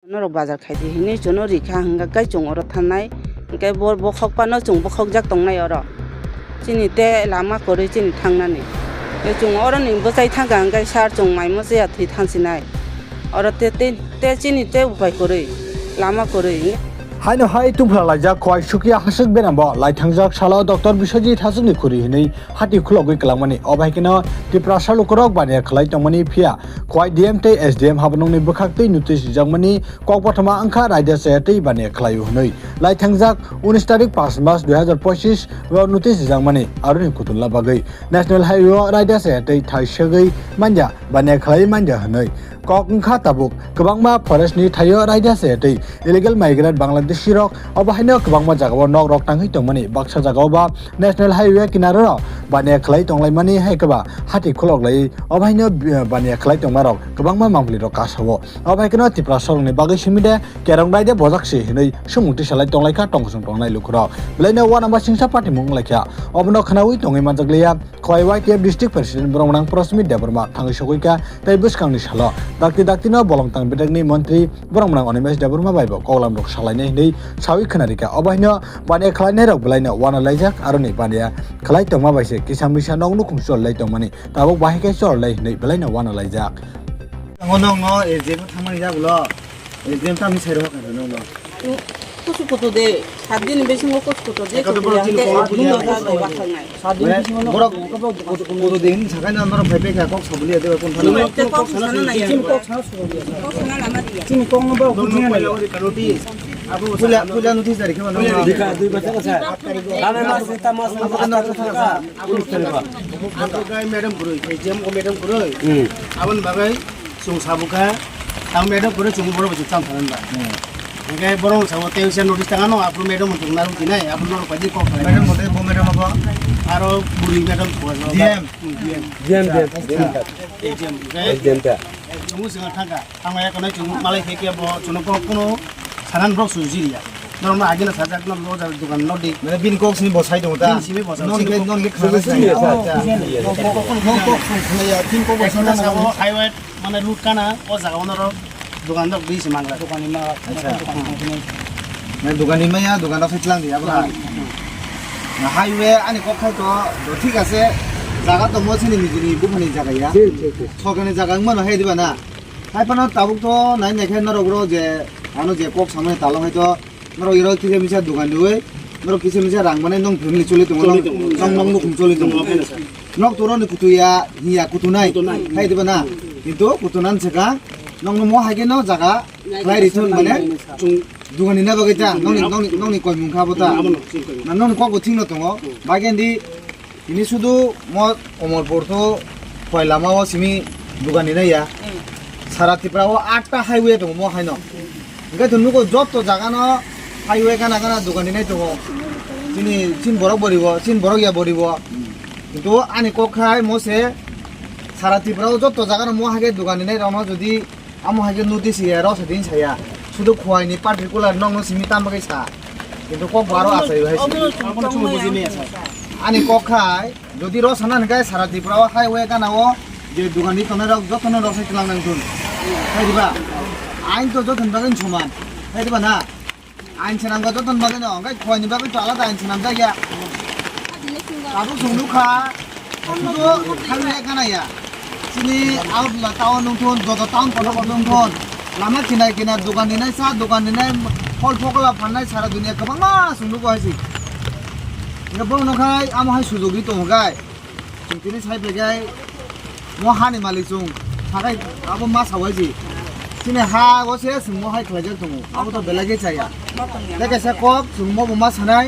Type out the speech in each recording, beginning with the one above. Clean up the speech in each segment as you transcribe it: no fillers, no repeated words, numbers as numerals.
Nó bazar khai thì hình như chỗ nó rỉ khang cái chủng ở thằng này cái bộ khóc pa nó chủng bộ khóc giác tông này ở đó chỉ ní té làm mà có đấy chỉ ní thằng này cái chủng ở đó ní bộ sai thằng cái sar chủng mày mà sẽ thì thằng xin này ở đó té chỉ ní té phải có đấy làm mà có đấy hai no hai tum phla laja khoi shukia hasuk benambo lai thangjak sala dr biswajit hasukni khuri hinei hati khulogoi kalamani obaikino tiprasar lokorok bania khlai tongmani phia khoi dm te sdm habnongni bokhaktei notice jangmani kokpathama angkha raida setei bania khlayu hinei lai thangjak 19 tarik 5 March 2025 wa notice jangmani aruni kutunla bagai national highway raida setei thaisagei manja bania khlai manja hinei kok angkha tabuk kwbangma forest ni thayo raida setei illegal migrant Bangladeshi rok obahaino kwbangma jagao nok rok tanghi tongmani baksa jagao ba national highway kinaro bania khlai tonglaimani haikaba hati khulok lai obahaino bania khlai tongmarok kwbangma mangpli rok kasawo obahaino tipra sorongni bagai simide kerong raida bojakse hinei sumungti salai tonglaika tongsong tongnai lukrok blaina one number singsa party mung laikha obno khanawi tongai manjakleya khoi YTF district president Brongmang Prosmit Debarma thangi sokoika tai buskangni salo dakti no bolongtang bidagni mantri Brongmang Onimes Debarma baibo koglam rok salainai hinei sawi khanarika obahaino bania khlainai rok blaina wana laijak aroni bania khlai tongma baise kisamisa nongnu khumsol lai tongmani tabok bahikai sor lai hinei blaina wana laijak ngonong ejem thamani jagulo ejem tami sairo kana nongno कुछ कुछ दे 7 दिन बेसी को कुछ कुछ दे कतो बरो चिन को पुलिया 7 दिन बेसी बरो को दिन छकाना नरो फाइपे का कक सबलिया दे कोन थाना चिन को चिन को न बरो कुछ नहीं रोटी अब पुलिया नोटिस तारिख में दिखा 2 बच्चा का आने मास सीता मास का पुलिस थाना तो गाय मैडम पुरोय एजेम को मैडम पुरोय आबन बागै सुं साबुका तां मैडम पुरोय सुं बरो बच्चा चां थानबा Oke, borong sama teusian notis tangan no, aku medom untuk naruh kini, aku naruh pagi kok. Medom boleh, bu medom apa? Aro buri medom kuat. Diam. Cuma sangat tangga. Tangga ya karena cuma malai keke apa, cuma kok kuno saran brok suji dia. Normal aja na sajak na lo dari dukan nodi. Mana bin kok sini bosai dong ta? Sini bosai. Non lek kerja sini. Kok ya bin kok bosai na sama highway mana route kana, oh jaga mana ro. Dukan dok di semangla. Dukan ini nah dukan ini ya dukan dok setelah dia apa? Nah highway ane kok kai to ঠিক আছে জায়গা তো মোছিনি মিজিনি বুখানি জায়গা ya. সকানে জায়গা মানে হয় দিবা না। হাইপানা তাবুক তো নাই নেখাই নরগরো যে আনো যে কক সামনে তালং হয়তো নরো ইরো কিছে মিছা দোকান দুই নরো কিছে মিছা রাং মানে নং ফ্যামিলি চলি তো নং মুকুম চলি তো নক তোরনে কুতুয়া হিয়া কুতু নাই হাই দিবা না কিন্তু কুতুনান সেকা nong mo hage no jaga lai ritun mane dugani na bagita nong koi mung khabota na nong ko thing no tongo bagendi ini sudu mo omorpur to koilama o simi dugani na ya saratipra o 8ta highway to mo haino ga tunu ko jot to jaga no highway kana dugani nai tongo sini sin borok boribo sin borok ya boribo কিন্তু ani ko khai mo se saratipra o jot to jaga no mo hage dugani nai rama jodi amo hage notice ya ro sedin saya sudu khoi ni particular nong no simi tam bagai sa কিন্তু cock বারো আছে ভাই আপন চুম বুঝি নি আছে আনি কক খাই যদি র সানান গায় সারা দিপ্রাও হাইওয়ে কানাও যে দোকানি তনে রক যতন রক সাইকেল নাং তুন হাই দিবা আইন তো যতন বাগেন সমান হাই দিবা না আইন সানাং গা যতন বাগেন গায় খয় নি বাগেন তো আলাদা আইন সানাম জায়গা কাবু সংলু খা তো highway Kanaya sini out la tahun nungthon jodo tahun kono nungthon lama kinai dukan dinai sa dukan dinai hol phokla phanai sara dunia kabangma sungnu ko haisi ngabong nokai amo hai sujogi to gai tini sai begai mo hani malik sung hakai abo ma sawai sini ha go se sung mo hai khlajak to abo to belage chaya leke sa kop sung mo ma sanai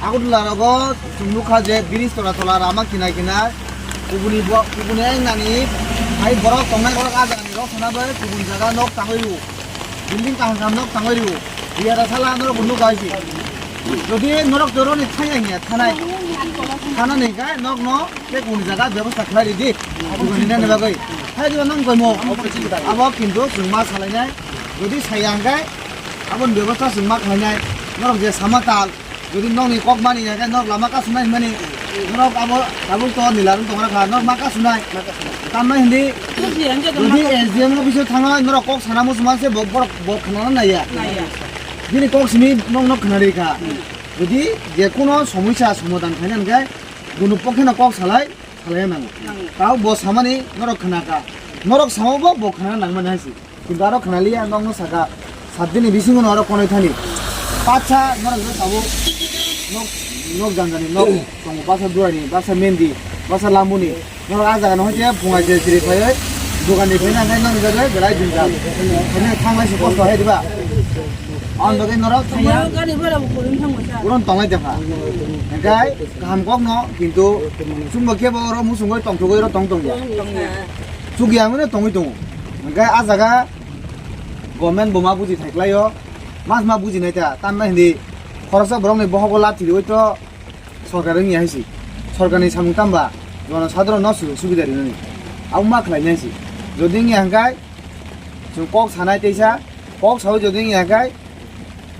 aku dularogo sungnu kha je biris tola rama kinai kubuni nani ai borok tongnai borok aja ni rok sana bae kubun jaga nok tangoiru building kaham nok tangoiru dia rasala nor bunu gaisi jodi norok joro ni thaya ni thana nei ga nok no ke kubun jaga ব্যবস্থা khlai di kubuni na bagai hai di nang koi mo abo kintu sungma salainai jodi sayang ga abon ব্যবস্থা sungma khlainai norok je samatal jodi nong ni kok mani ga nok lama ka sunai mani norok abo to nilarun tongra kha nor maka sunai tamma hindi যদি SDM no bisu thanga norok kok sanamu sumase bok khana na ya jini kok simi nok khanari kha যদি যে কোনো সমস্যা সমাধান খাইনান গায় গুনো পক্ষে না কক সালাই নাঙ্গো তাও ব সামানি নরক খানাকা নরক সামাবো ব খানা নাংমান হাসি কিন্তু আরো খানালিয়া নং সাকা 7 দিনে বিসিং নরো কোনে থানি পাঁচা নরক তাবো nok janggani nok tong basa duani basa mendi basa lambuni nor aja no hoje punga je siri phai dokan ni phai na ngai nang jage berai dinja ene thangai se kosto hai diba on doge norok thaya uron tongai defa engai kaham kok no kintu sumba ke bo ro musungoi tong thogoi ro tong ya sugi amune tongi tong engai aja ga government boma buji thaklayo mas ma buji nai ta tan na hindi খরচা বরং বহগো লাথি ওইতো সরকারে নিয়ে আইছি সরকারনি সামু তামবা জনসাধারণ ন সুবিধা দিনি আউ মা খাইনাইছি যদি নিয়ে হাঙ্গাই जों কক সানাই তেইসা কক সাও যদি নিয়ে হাঙ্গাই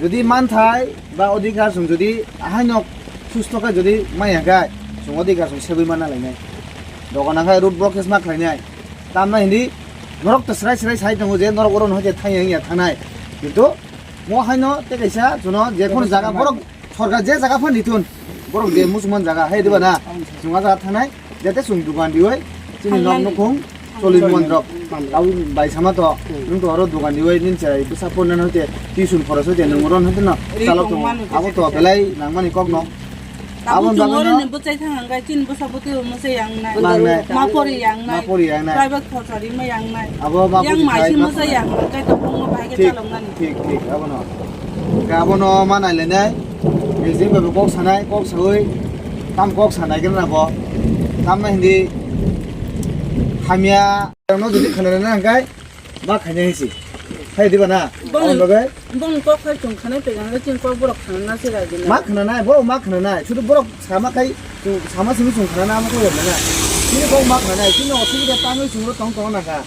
যদি মান থাই বা অধিকার जों যদি আহাইনক সুস্থকে যদি মাই হাঙ্গাই जों অধিকার जों সেবই মানা লাইনাই দগানাখাই রুট ব্লকেজ মা খাইনাই তামনা হিন্দি নরক তো স্রাই সাই দङ যে নরক অরন হইতে থাইয়া থানাই কিন্তু mo haino te kaisa jono je kono jaga borok sarkar je jaga phani thun borok de musman jaga hai diba na sunga jaga thanai jate sung dukan dioi chini nok nokong choli mondrok au bai sama to nung to aro dukan dioi nin chai bisa pon na hote tisun khoros hote nung ron hote na salok to abo to belai nangmani kok no abon bagano ni bucai thang ga chin busa buti mo se yang nai ma pori yang nai private khosari ma yang nai abo ma yang mai chi mo se yang ga to pong ma bai ga chalong nani ঠিক abono gabono manai lenai ezim be kok sanai kok soi tam kok sanai gen na bo tam na hindi hamia no jodi khanana na gai ba khane hisi hai diba na on bagai bong kok khai chung khane pe gang chin kok borok khana na se ga din ma khanana bo ma khanana chudu borok sama kai sama simi chung khanana ma ko na chini kok ma khanana chini osubida tamoi chung ro tong tong na ka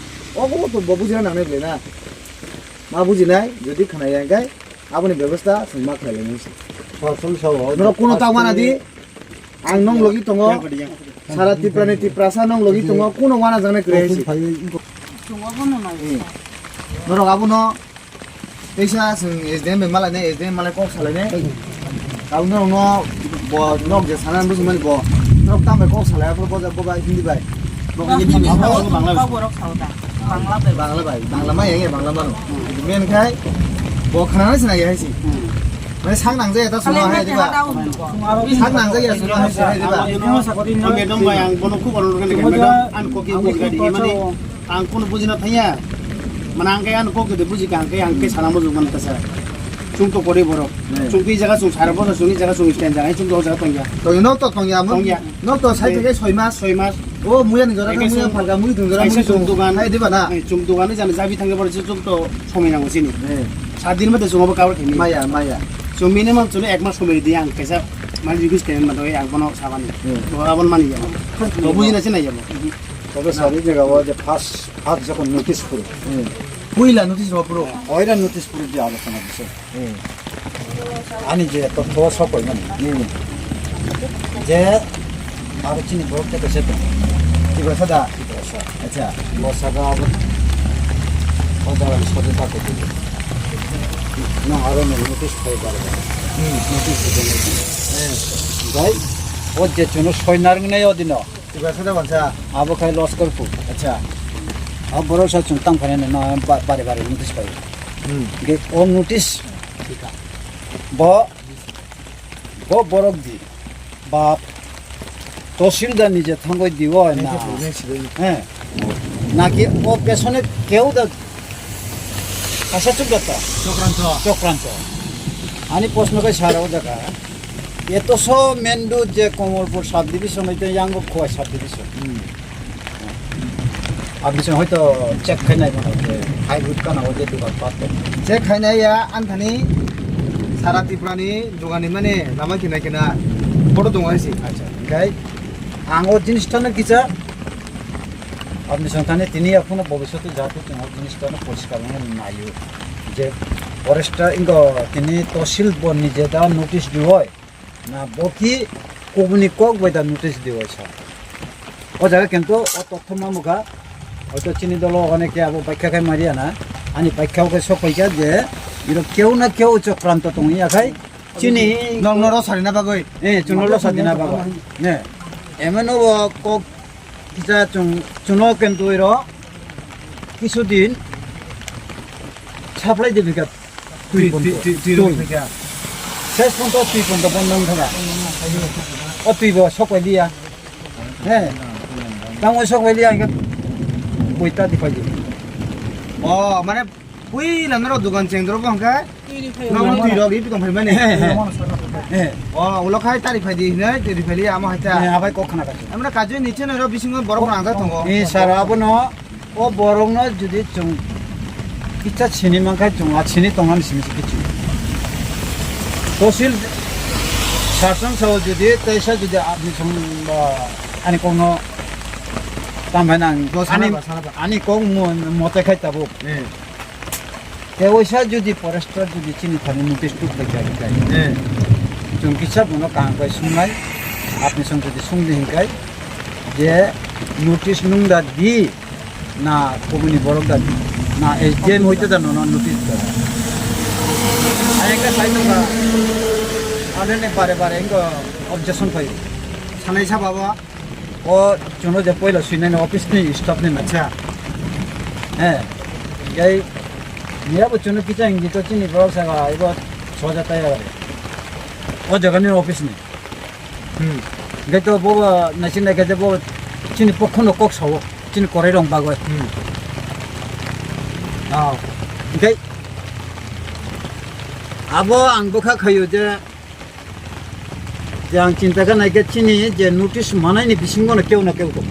ogo to bobu jira na ne na ma buji nai jodi khanaya gai aboni ব্যবস্থা সুমা খাইলে নিছে ফসল সব নর কোন তাওয়ানা দি আং নং লগি তঙ্গ সারা টিপ্রানি টিপ্রাসা নং লগি তঙ্গ কোন ওয়ানা জানে করে আইছি chungo bono na নর আবুনো তেইসা সং এসডিএম বেমালা নে এসডিএম মালে কক সালে নে তাও নর ন ব নক যে সানান বুঝ মানে ব নক তামে কক সালে আপর বজা ববা হিন্দি বাই বাংলা borok sauda বাংলা বাই বাংলা মা এগে বাংলা মানো মেন খাই ব খানা না সিনা আইছি মানে সাং নাংজে এটা সুনা হাই দিবা সাং নাংজে ইয়া সুনা হাই দিবা medom bayang bono ku bono kan medom an ko ki buji gadi mani ang kono buji na thaya manang ke an ko ke buji kan ke ang ke sana mo jugan ta sa chung to kore borok chung ki jaga chung sara bono suni jaga chung stand jaga chung do jaga tongya তো ন তো তংয়া মু ন তো সাই থেকে 6 মাস 6 mas ও মুয়া নি জরা মুয়া ফালগা মুই দুজরা মুই chung dugan হাই দিবা না chung dugan jana jabi thangge bor chung to somai nang sini 7 din mate chung obo kabar thini Maya Maya so minimum chune 1 mas somai di ang kaisa mani jigis stand ma doi ang bono sabani to abon mani jabo to buji na sinai jabo তবে সারি জায়গা যে first যখন notice করে কইলা notice রপরো ওইরা notice করে দিয়ে আলোচনা দিছে আনি যে তথ্য সব কই মানে যে আর চিনি ভোগ থেকে সেটা ঠিক আছে দা আচ্ছা বর্ষাটা ওদের সাথে থাকে না আরো নোটিশ পাই পারবে নোটিশ যাই ওর যে জন্য সৈন্যার নেই ওদিন ঠিক আছে দা বাচ্চা আবো খাই লস করবো আচ্ছা अब भरोसा चुनताम खाने ना बारे बारे नोटिस पाई गे ओ नोटिस ब बरक दी बाप तहसीलदार निजे थांगई दिवो ना হ্যাঁ নাকি ও পেছনে কেউ আশা চুকাতা চক্রান্ত আনি প্রশ্নকে সারাও দেখা এত সব মেন্ডু যে কমলপুর সাব ডিভিশন হইতে ইয়াঙ্গ খোয়াই সাব ডিভিশন আপনি হয়তো চেক খাই নাই মনে হচ্ছে হাইব্রিড কানা ওদের দোকান পাতে যে খাইনাইয়া আনথানি সারা ত্রিপুরানি দোকানি মানে লামা কিনা কিনা বড় দङ আইছি আচ্ছা গাই আঙো জিনিসটা না কিছা আপনি সন্তানে তিনি এখনো ভবিষ্যতে যাতে তোমার জিনিসটা পরিষ্কার নাই যে ফরেস্টার ইঙ্গ তিনি তহসিল নিজে দা নোটিশ দিব না বকি কবুনি কক বইটা নোটিশ দিয়েছে ও জায়গা কিন্তু ও তথ্য মামুকা হয়তো চিনি দল অনেকে আবার ব্যাখ্যা খাই মারিয়া না আনি ব্যাখ্যাকে সবাইকা যে এর কেউ না কেউ চক্রান্ত তুমি আখাই চিনি নর সারি না বাগৈ চুনল সাদিনা বাবা নে এমনও কক কিটা চুনো কিন্তু এর কিছুদিন সাপ্লাই দিবি কা তুই শেষ পর্যন্ত তুই পর্যন্ত বন্ধ থাকা ও তুই সকাই দিয়া হ্যাঁ তাও ওই সকাই দিয়া বইটা দিপাই দিবি ও মানে পুই লানার দোকান চেংদর বংকা নং তুই রগি পিকম ফাইবা নে হ্যাঁ ও উলো খাই তারিখ ফাইদি নে তারিখ ফাইলি আমা হাইতা আবাই কখনা কাছে আমরা কাজে নিচে নর বিসিং বড় বড় আঙ্গা দङ এই সারাবন ও বরং যদি চুং কিচ্ছা ছিনি মাংখাই চুঙা ছিনি তঙ্গান সিমিছি কিছু তহসিল শাসন সহ যদি তেইশা যদি আপনি সং আনি কোনো তামভাই না আনি কং মতে খাই তাবো তেইশা যদি ফরেস্টার যদি চিনি থানি নোটিশ টুক দেখে जों किसा बुनो कांबाय सुंनाय आपनि सं जुदि सुंदि हिंकाय जे नोटिस नुंदा दि ना कमिनि बरक दा ना एसडीएम হইতে জানো না নোটিস দা আরেকটা সাইন না আনেনে বারে বারে ইঙ্গ অবজেকশন ফাই সানাই সাবাবা ও জনো যে পয়লা সুইনাই অফিস নি স্টাফ নি আচ্ছা হ্যাঁ এই নিয়া বচনো কিটা ইঙ্গি তো চিনি বরক সাগা এবার সজা তাই ও জায়গার অফিস নেই গে তো বউ নাসিন না গেছে বউ চিনি পক্ষনো কক সাও চিনি করে রং বাগয় গে আবো আং বখা খাইও যে আং চিন্তা কা নাইকে চিনি যে নোটিস মানাইনি বিসিঙ্গ না কেউ তো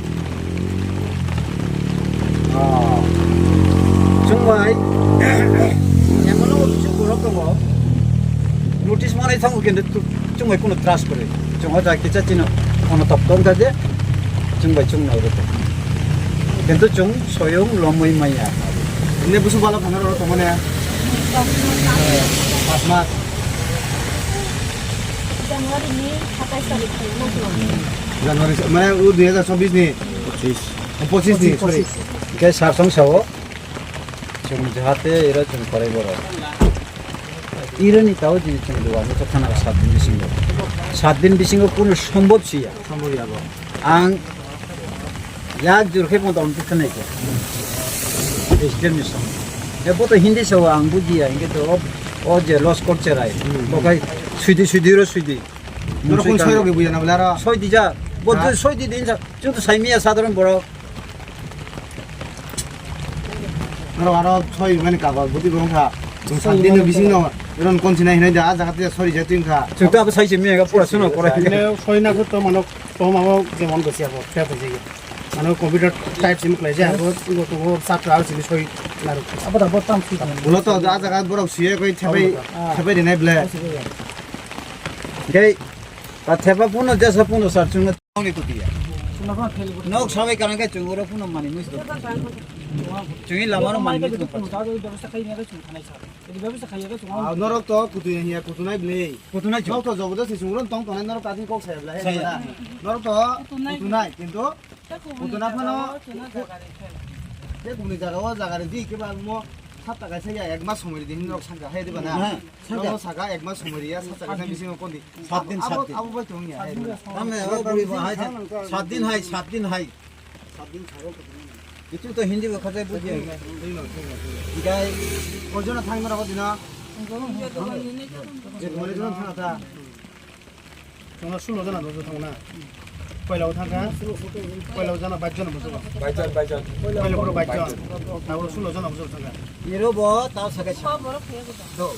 정말 এমনও কিছু বড় নোটিস মারাই থাকো কিন্তু 정말 কোনো ত্রাস করে 정말 다 기차지는 어느 답동다데 정말 정나오고 কিন্তু 좀 소용 너무 이마야 নে বুসু ভালো খানার তো মানে মাছ জানুয়ারি মানে ও 2024 নি 25 নি সরি কে সারসং সাও 좀 যাতে এরা 좀 করে বড় 이런이 따오지 정도 와서 하나가 4 दिन 비신 거 4 din 비신 거 꾸는 সম্ভব시야 সম্ভব이야고 안 약주를 해본다 온 뜻은 이게 에스템이서 내보다 힌디서 안 부지야 이게 또 어제 로스코체라이 뭐가 수디로 너는 공 소이로게 부잖아 몰라라 소이디자 뭐도 소이디도 인자 저도 사이미야 사들은 뭐라 너는 알아 소이 많이 가봐 부디 그런가 산디는 비싱너 이런 건지나 했는데 아 자가때 소리 제띵가 저도 아까 사이미야가 뿌라서는 거라 মানে সৈনাকো তো মানুষ তো মামা যেমন বেশি আবো ফের হয়ে যায় মানে কম্পিউটার টাইপ সিম ক্লাই যায় আবো তো ছাত্র আর সিম সই লারু আবার আবার তাম কি বলো তো আ জায়গা বড় সিয়ে কই ছেপে দিনাই বলে 게 태파 분노 제사 분노 살중은 나오니 그디야 너 사회 가는 게 중으로 분노 많이 무시도 중이 라마로 많이 무시도 নরক তো কুতুই হিয়া কুতুনাই বলে কুতুনাই নরক তো জবরদস্তি সুরন তং তনে নরক কাজি কক সাইবলা হে নরক তো কুতুনাই কিন্তু কুতুনা ফানো যে গুনি জায়গারে দি কিবা মো 7 টাকা সাইয়া এক মাস সময় দিন নরক সাঙ্গা হে দিবা না নরক সাগা এক মাস সময় দিয়া 7 টাকা বিসি কোনদি 7 দিন আবু বাই তুমিয়া 다음에 우리 뭐 하이 4 दिन 하이 4 din 하이 4 din 차고 이쪽도 힌디가 가자 보지 이게 거저나 타임이라고 되나 제 머리 좀 타나다 তোমরা 16 জন আছো তোমরা পয়লাও থাকা পয়লাও জানা 22 জন বসো বাইজন পয়লা বড় 22 জন তারপর 16 জন বসো থাকা 이러고 다 사가 또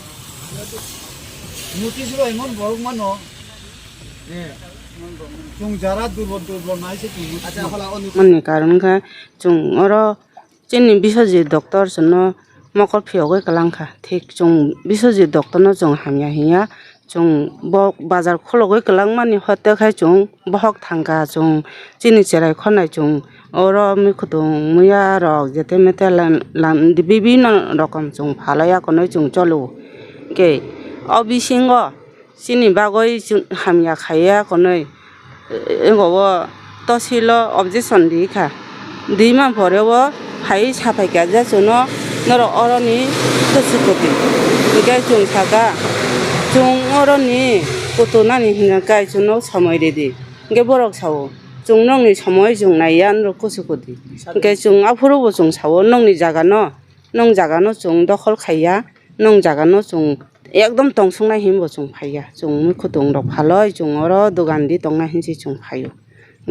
노티스로 이만 버그만어 좀 자라 두번 나이세 আচ্ছা হলা অন্য মানে কারণ কা जों अरो जोंनि बिसजि डक्टर जनो मकर फियावै कलांखा ठीक जों बिसजि डक्टर न जों हामिया हिया जों बाजार खलगै कलां मानि हते खाय जों बहक थांगा जों चिनि चेराय खनाय जों अरो मिखुदुं मैया रक जेते मेते लाम বিভিন্ন রকম जों फालाया कोनै जों चलो के अबिसिंग चिनि बागै जों हामिया खाया कोनै 이거 또실로 objection 리카 니만 버려워 하이 사파이까지 저노 너로 어른이 뜻스거든 그게 중사가 중 어른이 고토나니 힘나까이 저노 서머이래디 이게 버럭 사오 중농이 서머이 중나이야 너로 고스거든 그게 중 앞으로 중 사오 농이 자가노 농 자가노 중 더컬 카이야 농 자가노 중 একদম টংসংনা হিমবো চং ফাইয়া চং মুখ দং রক ভালই চং অর দোকানদি টংনা হিনসি চং ফাইও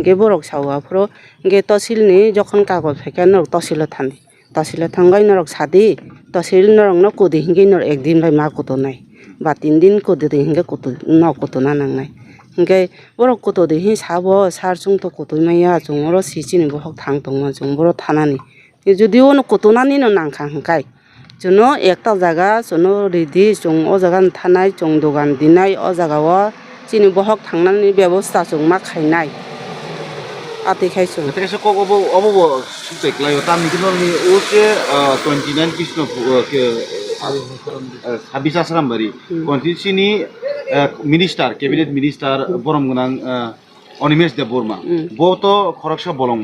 গে বরক সাওয়া ফ্রো গে তহসিলনি যখন কাগজ ফাইকা নরক তহসিল থান্দি তহসিল থাঙ্গাই নরক সাদি তহসিল নরক ন কোদি হিঙ্গি নর একদিন বাই মা কত নাই বা 3 দিন কোদি দি হিঙ্গে কত ন কত না নাংনাই হিঙ্গে বরক কত দি হি সাবো সার চং তো কত মাইয়া চং অর সিচিনি বহক থাং দং চং বড় থানানি যদিও ন কত নানি ন নাংখা হাঙ্কাই जोनो एकता जागा जोनो रेडी जों ओ जागा थानाय जों दखान दिनाय ओ जागाव जिनि बहक थांनानै व्यवस्था जों मा खायनाय आतिखाय जों तेसे को अबो सुते क्लायो तामनि किनोनि ओके 29 कृष्ण के हाबिसा सारामबारि कन्टिसिनि मिनिस्टार कैबिनेट मिनिस्टार बरमगोनां অনিমেষ দেব বর্মা বতো খরকসা বলং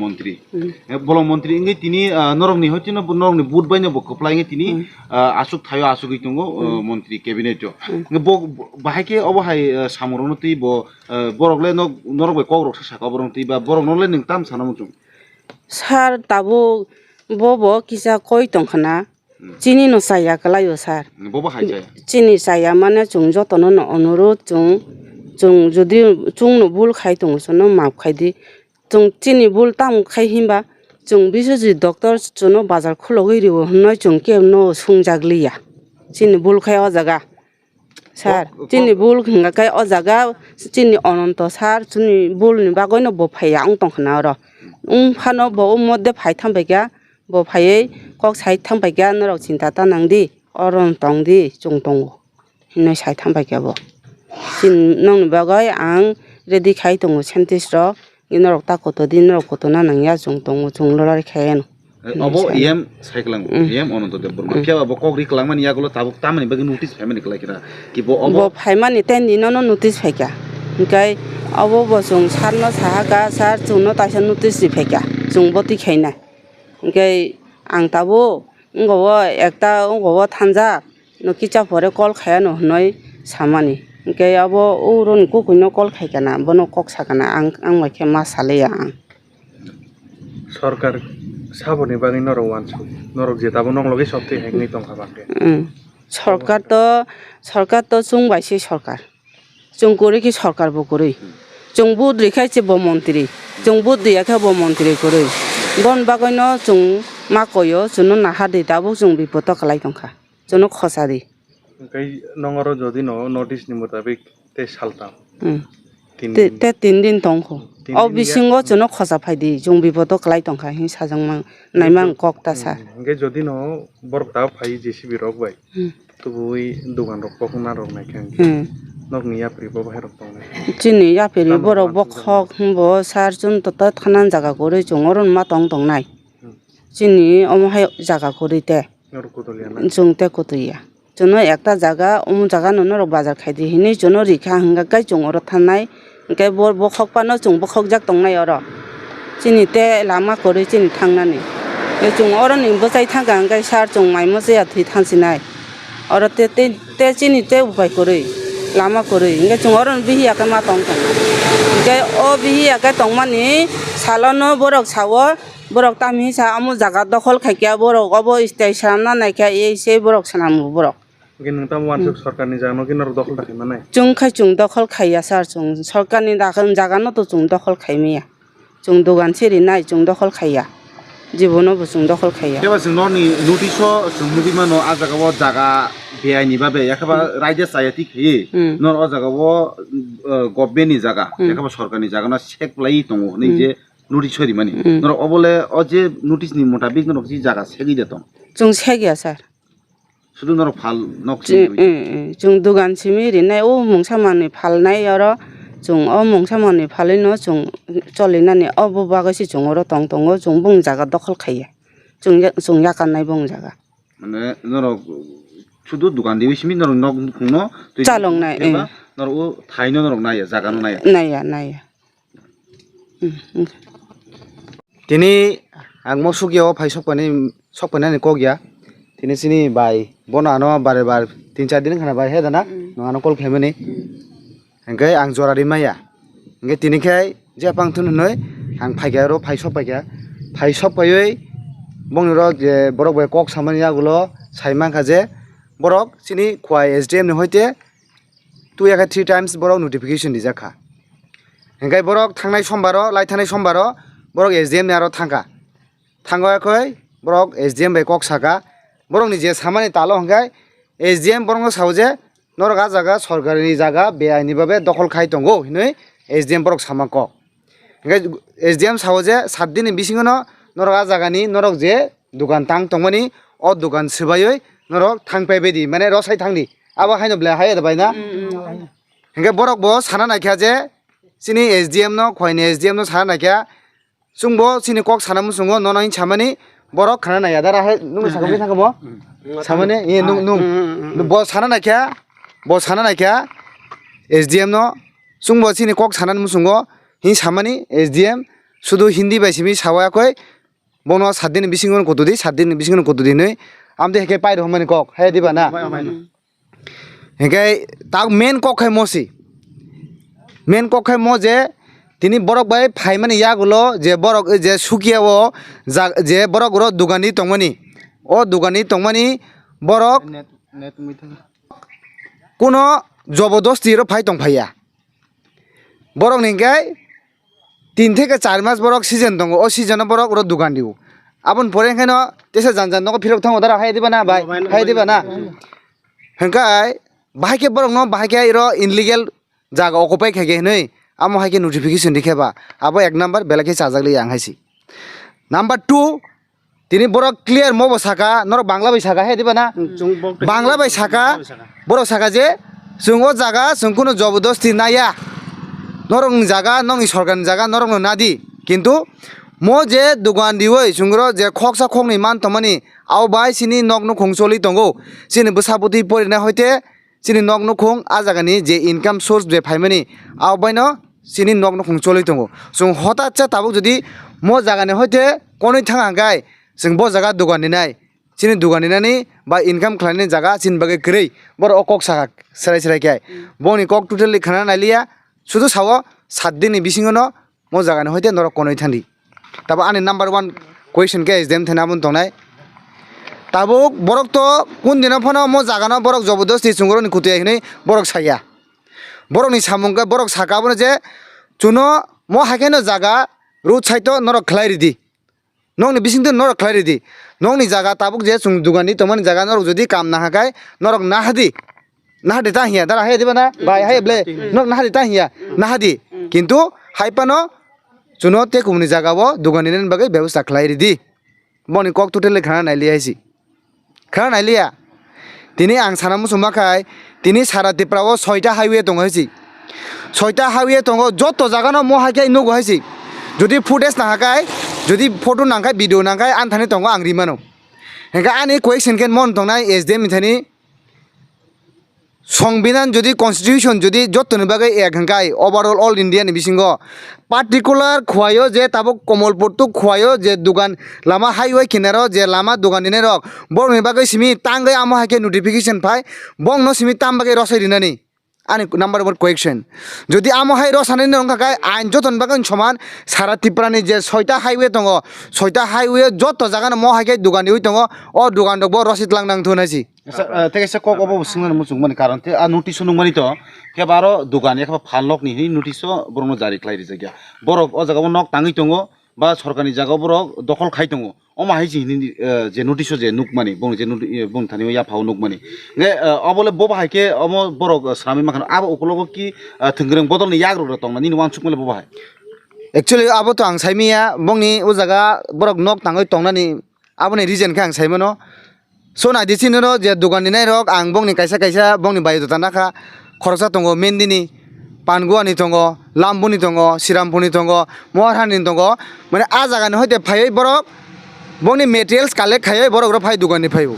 মন্ত্রী ইংগে তিনি নরংনি হতিনো নরংনি বুট বাইনে বকপ্লাইঙে তিনি আসুক থায়ো আসুকই দङ মন্ত্রী ক্যাবিনেট বাহাইকে অবহাই সামরনতি ব বরগলে নরগবে কগ্রক সাকা বরংতি বা বরগনলে नों ताम सानामु सार ताबो बबो किसा कय दंखना चिनि न साया कलायो सार बबो हाइजाय चिनि साया माने जों जतनो अनुरोध जों যদি जोंनो बुल खाय दङ सनो माफ खायदि जों चिनि बुल ताम खाय हिमबा जों बिसोजि डक्टर जोनो बाजार खुलगैरिव हनय जों केनो सुंजागलिया चिनि बुल खाय अ जागा सार चिनि बुल खंगाखाय अ जागा चिनि अनंत सार चिनि बुलनि बागैनो बफाया आं दंखना र फानो ब मध्य फाय थांबायगा बफायै कक साइड थांबायगा नरक चिन्ता तानांदि अरन तंदि जों दङ हिनय साइड थांबायगा ब नों बागै आं रेडी खाय दङ सेन्टिस र इनरक ताकतो दिनरक कतोना नंया जों दङ जों लराय खायन अबो एम साइक्लां एम अनंत देव बर्मा क्या अब कग्रि कलांगमानि यागलो ताबो तामनि बगे नोटिस फायमानि कलायखिरा कि बो अबो फायमानि तेन दिननो नोटिस फायका ओंखाय अबो बो जों सारनो साहागा सार जोंनो ताइसा नोटिस दि फायका जों बति खायना ओंखाय आं ताबो गव एकता गव थानजा नकिचा भरे कल खायानो हनय सामानि ओंखाय अब औरन कुकुनो कल खायकाना बनो कक साकाना आं माखे मा सालेया आं सरकार साबनि बागै नरक वानसु नरक जेताबो नंलगे सबते हेंनि दंखा बाके सरकार तो जों बायसे सरकार जों करे कि सरकार बो करे जों बुद रिखायसे ब मन्त्री जों बुद दियाखा ब मन्त्री करे बन बागैनो जों मा कयो जोनो नाहा दे दाबो जों बिपद खालाय दंखा जोनो खसारि ओंखाय नंगर जदि न नोटिस नि मुताबिक ते सालता ते 3 दिन दंखो अ बिसिंगो जोनो खसा फायदि जों बिपद खालाय दंखा हि साजों मा नायमां ककता सा ओंखाय जदि न बरकता फाय जेसिबि रक बाय तो बुई दुकान रक पखना रक नायखां नगनि याप्रि बो बाहेर दं चिनि यापेरि बरक बखक हबो सार जुन तत थानान जागा करे जोंगरन मा दं नाय चिनि अमहाय जागा करिते जों ते कतया जोनो एकता जागा उम जागा ननो बाजार खायदि हिनि जोनो रिखा हंगा गाय जोंगर थानाय ओंखाय बर बखकपानो जों बखक जाक दंनाय अर चिनि ते लामा करे चिनि थांनानै जों अरनि बजाय थांगा ओंखाय सार जों माइमो जाया थै थांसिनाय अर ते चिनि ते उपाय करे लामा करे ओंखाय जों अरन बिहियाखै मा दं ओंखाय अ बिहियाखै दंमानि सालनो बरक सावो बरक तामि सा अमु जागा दखल खायकिया बरक अब स्टेशन ना नायखा एसे बरक सानामु बरक कि नोंता वानसु सरकारनि जानो कि नरक दखल थाखै माने जों दखल खाया सार जों सरकारनि दाखन जागानो तो जों दखल खायमिया जों दुकान सेरि नाय जों दखल खाया जीवनो जों दखल खाया केबा जों नरनि नोटिसो जों मुदिमानो आ जागाव जागा बेआइनि बाबे याखबा रायजो सायाति खि नर अ जागाव गभर्नमेन्टनि जागा याखबा सरकारनि जागाना सेकलाय दङ नै जे नोटिस हरि माने नर अबले अ जे नोटिसनि मुताबिक नर जि जागा सेगि देतम जों सेगिया सार सुदु नर फाल नक्सि जों दुकान सिमिरि नाय ओ मंसामानि फालनाय अर जों अ मंसामानि फालैनो जों चलिनानि अब बागैसि जोंर दं जों बुं जागा दखल खाया जों याकाननाय बुं जागा माने नर सुदु दुकान दिबि सिमि नर नक खुनो चालंनाय नर ओ थाइनो नर नाय जागानो नाय नाया তিনি আংমো সুকিও ফাই সকপানি কগিয়া তিনি সিনি বাই বনানো বারে বার 3-4 দিন খানা বাই হে দানা নआनो कल खायमनि हंगे आं जरारि माया हंगे तिनिखाय जे पांथुन नय आं फाइगा रो फाइ सपायै बंनि रो जे बरक बाय कक सामानि आगुलो साइमांखा जे बरक सिनि खवाय एसडीएम नि होइते 2 या 3 टाइम्स बरक नोटिफिकेशन दिजाखा हंगे बरक थांनाय समबारो लाइथानाय समबारो बरक एसडीएम नि आरो थांगाखै बरक एसडीएम बाय कक साका बरक नि जे सामानि तालो हंगे एसडीएम बरक सावजे नरगा जागा सरकारि जागा बेआइनि भाबे दखल खाय दंगो हिनै एसडीएम बरक सामाक हंगे एसडीएम सावजे 7 दिन बिसिङनो नरगा जागानि नरक जे दुकान तां तंमानि अ दुकान सिबायै नरक थांपाय बायदि माने रसाय थांनि आबा हायनोब्ला हाय दाबायना हंगे बरक बो साना नायखा जे सिनि एसडीएम नो खयनि एसडीएम नो साना नायखा सुंबो सिनि कक साना मुसुङो ननाइन सामानि बरक खाना नाया दारा हाय नुं साखबि थांगमो सामाने ए नुं बो साना नायखा एसडीएम नो सुंबो सिनि कक साना मुसुङो हि सामानि एसडीएम शुधु हिंदी बायसिमि सावाखै बनो 7 दिन बिसिङनो कतुदि 7 दिन बिसिङनो कतुदि नै आमदे हेके पाइ रहमानि कक हाय दिबा ना हेके ता मेन कक है मोसि मेन कक है मो जे तिनी बरक बाय फाइमानि यागुलो जे बरक जे सुकियाओ जे बरक रो दुगानि तंमानि ओ दुगानि तंमानि बरक कोनो जबरदस्ति रो फाइ तंफाया बरक निगाय 3 থেকে 4 मास बरक सीजन दङ ओ सीजन बरक रो दुकान दिउ आबन परे खानो तेसे जानजान नको फिरक थांगो दारा हाय दिबा ना भाई हाय दिबा ना हंकाय बाहायके बरक न बाहायके रो इनलिगेल जागा अकुपाय खागे नै आमो हायके नोटिफिकेशन दिखेबा आबो 1 नंबर बेलाके चाजागलि आं हायसि नंबर 2 तिनी बरक क्लियर मबो साका नर बांला बाय साका हाय दिबा ना बांला बाय साका बरक साका जे जोंगो जागा जों कोनो जबरदस्ति नाया नरं जागा नंनि सरकारनि जागा नरं नादि किन्तु मो जे दुकान दिवै सुंग्रो जे खकसा खकनि मान तमानि आव बाय सिनि नगनो खंसलि तंगो सिनि बसापति परिना होइते सिनि नगनो खं आ जागानि जे इनकाम सोर्स बे फाइमानि आव बायनो सिनि नगनो खंसलि तंगो जों हठात चा ताबुक जदि मो जागानि होइते कोनै थाङा गाय जों बो जागा दुकान दिनाय सिनि दुकान दिनानि बा इनकाम खालामनि जागा सिनि बागे ग्रै बर अकक साका सराय काय बनि कक टोटली खाना नालिया शुधु सावो 7 दिन बिसिङनो मो जागानि होइते नरक कोनै थांदि तब आनि नंबर 1 क्वेश्चन के एसडीएम थेना बुन तंनाय तबो बरक तो कुन दिन फनो मो जागानो बरक जबरदस्ति सुंगरनि खुतिया हिनै बरक साया बरकनि सामुंगा बरक साकाबो जे चुनो मो हाकेनो जागा रोड साइतो नरक खलाइरिदि नंनि बिसिंतो नरक खलाइरिदि नंनि जागा ताबुक जे सुं दुगानि तमनि जागा नरक जदि काम ना हाकाय नरक ना हादि नाहादि ताहिया दारा हाय दिबा ना बाय हाय ब्ले नक नाहादि ताहिया नाहादि किन्तु हाइपानो चुनो ते कुमनि जागाबो दुगानिनेन बागै व्यवस्था खलाइरिदि बनि कक टोटली खाना नाइलियासि खाना नाइलिया तिनी आं साना मुसुमाखाय तिनी सारा तिप्राओ 6टा हाइवे दङ हसि 6टा हाइवे दङ जत जागानो मो हाकाय नुगो हसि जदि फुटेज ना हाकाय जदि फोटो नांखाय भिडिअ नांखाय आन थाने दङ आं रिमानो हेगा आनि क्वेश्चन केन मन दंनाय एसडीएम मिथानि संविधान जदि कन्स्टिट्यूशन जदि जतनि बागै एक हंगाय ओवरऑल ऑल इंडिया नि बिसिंगो पार्टिकुलर खुवायो जे ताबो कमलपुर तो खुवायो जे दुकान लामा हाईवे किनारो जे लामा दुकान दिने रक बरनि बागै सिमी तांगै आमो हाके नोटिफिकेशन फाय बंग न सिमी ताम बागै रसाय दिनानि आनि नंबर 1 क्वेश्चन जदि आमो हाय रसानै नंखाय आइन जतन बागै समान सारा त्रिपुरानि जे 6टा हाईवे दङ 6टा हाईवे जत जागानो मो हाके दुकान दिउ दङ ओ दुकान दबो रसिद लांनां थुनासि तेगेसे कक अबो सिंगन मुसुं माने कारण ते आ नोटिस नुमानि तो के बारो दुकान एखा फानलक नि नोटिस बरनो जारि खलाइरि जायगा बरफ अ जागाबो नक ताङै दङो बा सरकारनि जागा बरो दखल खाय दङो अमा हायजि जे नोटिस जे नुक माने बं जे बं थानि या फाव नुक माने गे अबले बो हायके अमो बरो श्रामि माखन आबो उकलगो कि थंग्रं बदलनि याग्रो तंग नि नुवान सुकमले बो हाय एक्चुअली आबो तो आं साइमिया बंनि ओ जागा बरक नक ताङै तंनानि आबोनि रिजन के आं साइमनो सोना दिसिनो जे दुकान दिनाय रक आं बंनि कायसा कायसा बंनि बायदता नाखा खरसा दङ मेन्दिनि पानगुवानि दङ लाम्बुनि दङ सिरामपुनि दङ महारानि दङ माने आ जागानि होते फायै बरक बंनि मेटेरियल्स कालेक्ट खायै बरक रो फाय दुकाननि फायबो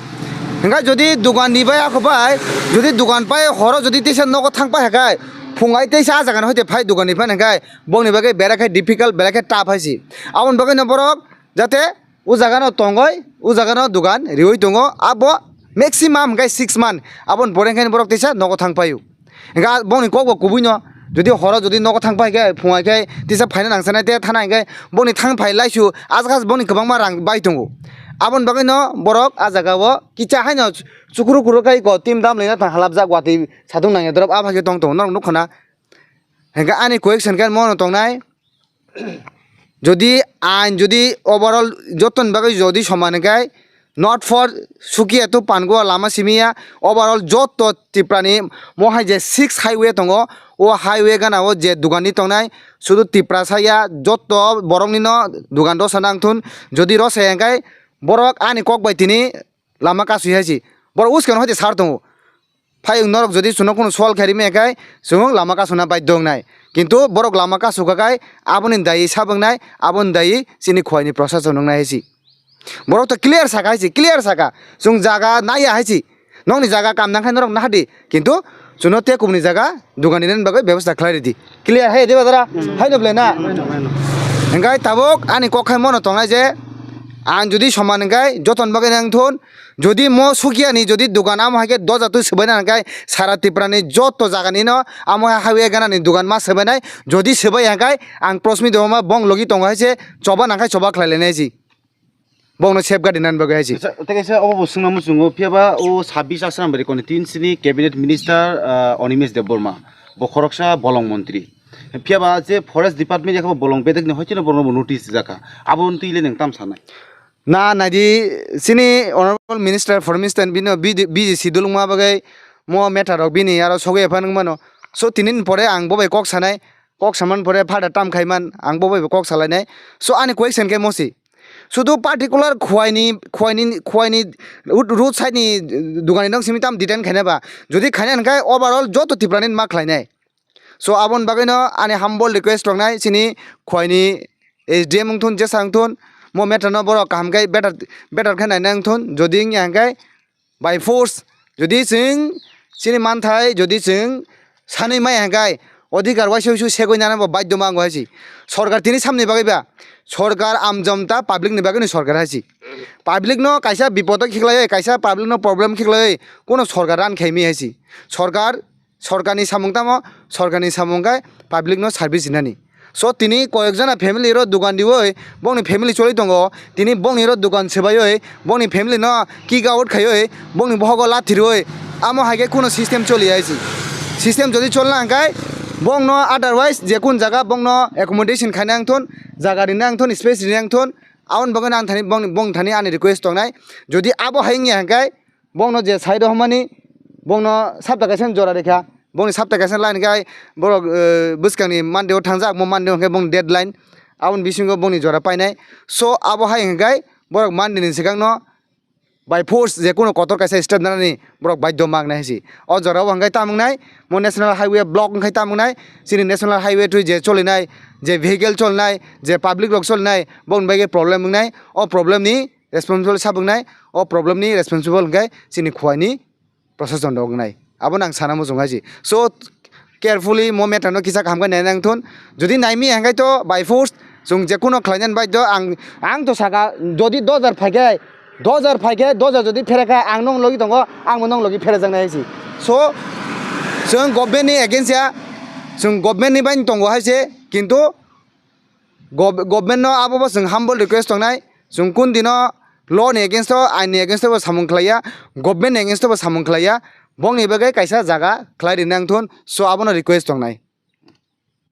हंगा जदि दुकान निबाय आखबाय जदि दुकान पाय हरो जदि तेसे नगो थांपा हेकाय फुङाय तेसा जागान होते फाइ दुकाननि फान हाय बंनि बागै बेराखाय डिफिकाल्ट बेराखाय टाफ हायसि आबन बागै न बरक जाते उ जागानो तंगय उ जागानो दुकान रिवै दङ आबो मैक्सिमाम हाय 6 मान आबन बरेखाय बरक तेसा नगो थांफायु गा बंनि कबो कुबुइनो যদি হর যদি নগ থাংফাইগে ফুङाइगे तिसा फाइना नांसानाय ते थानायगे बनि थांफाय लाइसु आजगास बनि गोबां मा रां बाय दङ आबन बागै न बरक आजागावो किचा हायनो चुकुरु कुरुखाय ग टीम दाम लेना थां हालाब जा गुवाहाटी सादुं नांगे द्रप आफागे दं दं नरक नखना हेगा आनि कोएक्शन के मन तंनाय যদি আইন যদি ওভারঅল যতন বাগै যদি সমানगाय नट फर सुकिया तो पानगुआ लामा सिमिया ओवरऑल जत तिप्रानी महाय जे 6 हाईवे दङ ओ हाईवे गानाव जे दुकाननि तंनाय शुधु तिप्रा साया जत बरंनि न दुकान दसा नांथुन जदि रसायंगाय बरक आनि कक बायतिनि लामा कासुय हासि बर उसकन होते सार दङ फाइ नरक जदि सुनो कोनो सवाल खारि मेगाय सुं लामा कासुना बाय दंनाय किन्तु बरक लामा कासुगाय आबनि दायि साबंनाय आबन दायि सिनि खयनि प्रशासन नंनाय हासि बरक तो क्लियर साका हायसि क्लियर साका जों जागा नाया हायसि नंनि जागा कामनांखाय नरक नाहादि किन्तु जुनो ते कुमनि जागा दुकाननि बागै व्यवस्था खालायदि क्लियर हाय देबा दारा हाय नब्ले ना एंगाय ताबक आनि कखाय मन तंनाय जे आं जुदि समानगाय जतन बागै नांथुन যদি মো সুকিয়ানি যদি দোকান আম হাকে দজাতু সবাইনাगाय সারা তিপ্রানি যত জাগানি ন আম হাইওয়ে গানানি দোকান মা সবাইনাय যদি সবাই হাगाय आं प्रश्न दमा बं लगी तंगायसे चबा नांखाय चबा खालायलायनायसि बंनो सेफ गार्ड नान बगायसि तेकेसे अबो सुंना मुसुंगो फियाबा ओ 26 आसाम बरि कोन 3 सिनि कैबिनेट मिनिस्टार अनिमेश देबबर्मा बखरकसा बलं मंत्री फियाबा जे फरेस्ट डिपार्टमेंट जाखा बलं बेदक ने होचिनो बरनो नोटिस जाका आबोन तिले नों ताम सानाय ना नादि सिनि ऑनरेबल मिनिस्टर फॉर मिनिस्टर बिनो बीजेसी दुलुंमा बगै मो मेटार बिनि आरो सगे फानों मानो सो तिनिन परे आं बबाय कक सानाय कक सामान परे फादा टाम खायमान आं बबाय कक सालायनाय सो आनि क्वेश्चन के मोसि शुधु पार्टिकुलर खुवाइनि रूट साइडनि दुकानि दं सिमिताम डिटेन खायनाबा जुदि खायनानखाय ओवरऑल जत तिप्रानि मा खालायनाय सो आबन बागैनो आनि हाम्बल रिक्वेस्ट दंनाय सिनि खुवाइनि एसडीएम थुन जेसांथुन मो मेटर न बर कामगाय बेटर खानाय नांथुन जदि यांगाय बाय फोर्स जदि जों सिनि मानथाय जदि जों सानै माय हागाय अधिकार वाइसु सेगय नाना बाध्य मांगो हासि सरकार तिनि सामने बागैबा सरकार आमजमता पाब्लिक नि बागै सरकार हासि पाब्लिक न कायसा विपद खिखलाय कायसा पाब्लिक न प्रॉब्लम खिखलाय कोनो सरकार रान खायमि हासि सरकारनि सामंताम सरकारनि सामंगाय पाब्लिक न सार्भिस दिनानि सो तिनी कयेकजना फैमिली रो दुकान दिवै बंनि फैमिली चलि दङ तिनी बंनि रो दुकान सेबायै बंनि फैमिली न किक आउट खायै बंनि बहग लाथिरै आमो हागे कोनो सिस्टेम चलि आइसि सिस्टेम जदि चलना हांगाय बंनो अदरवाइज जेकुन जागा बंनो एकोमोडेशन खायनांथुन जागा दिनांथुन स्पेस दिनांथुन आउन बगन आं थानि बंग थानि आनि रिक्वेस्ट दंनाय जदि आबो हायनि हांगाय बंनो जे साइड हमनि बंनो साबटाकेसन जरा रेखा बंनि साबटाकेसन लाइन गाय बरक बुसकांनि मानदेव थांजा मो मानदेव हांगाय बंनि डेडलाइन आउन बिसिंगो बंनि जरा पाइनाय सो आबो हाय हांगाय बरक मानदेनि सिगांनो बाय फोर्स जे कोनो कतर कायसा स्टेप नानि बरक बाध्य मांगनाय हासि अ जराव हांगाय तामंनाय मो नेशनल हाईवे ब्लॉक हांगाय तामंनाय सिनि नेशनल हाईवे थु जे चलिनाय जे vehicle चलनाय जे पब्लिक रक चलनाय बंनि बागे प्रॉब्लम मंगनाय अ प्रॉब्लम नि रेस्पॉन्सिबल साबंनाय अ प्रॉब्लम नि रेस्पॉन्सिबल हांगाय सिनि खुवानि प्रशासन दंनाय आबो नां साना मोजों हासि सो केयरफुली मो मेटर न किसा खामगाय नायनांथुन जुदि नायमि हांगाय तो बाय फोर्स जों जे कोनो खालायनान बाध्य आं तो सागा जदि 2000 फाइगे 2000 जदि फेराखा आं नं लगी दङ आंबो नं लगी फेरा जांनाय हासि सो जों गभर्नमेन्टनि एगेन्स्टआ जों गभर्नमेन्टनि बायन दङ हायसे किन्तु गभर्नमेन्ट न आबो जों हाम्बल रिक्वेस्ट दंनाय जों कुन दिन लनि एगेन्स्ट आइननि एगेन्स्ट सामं खालाया गभर्नमेन्ट एगेन्स्ट सामं खालाया बंनि बागै कायसा जागा खालायदिनांथुन सो आबोनो रिक्वेस्ट दंनाय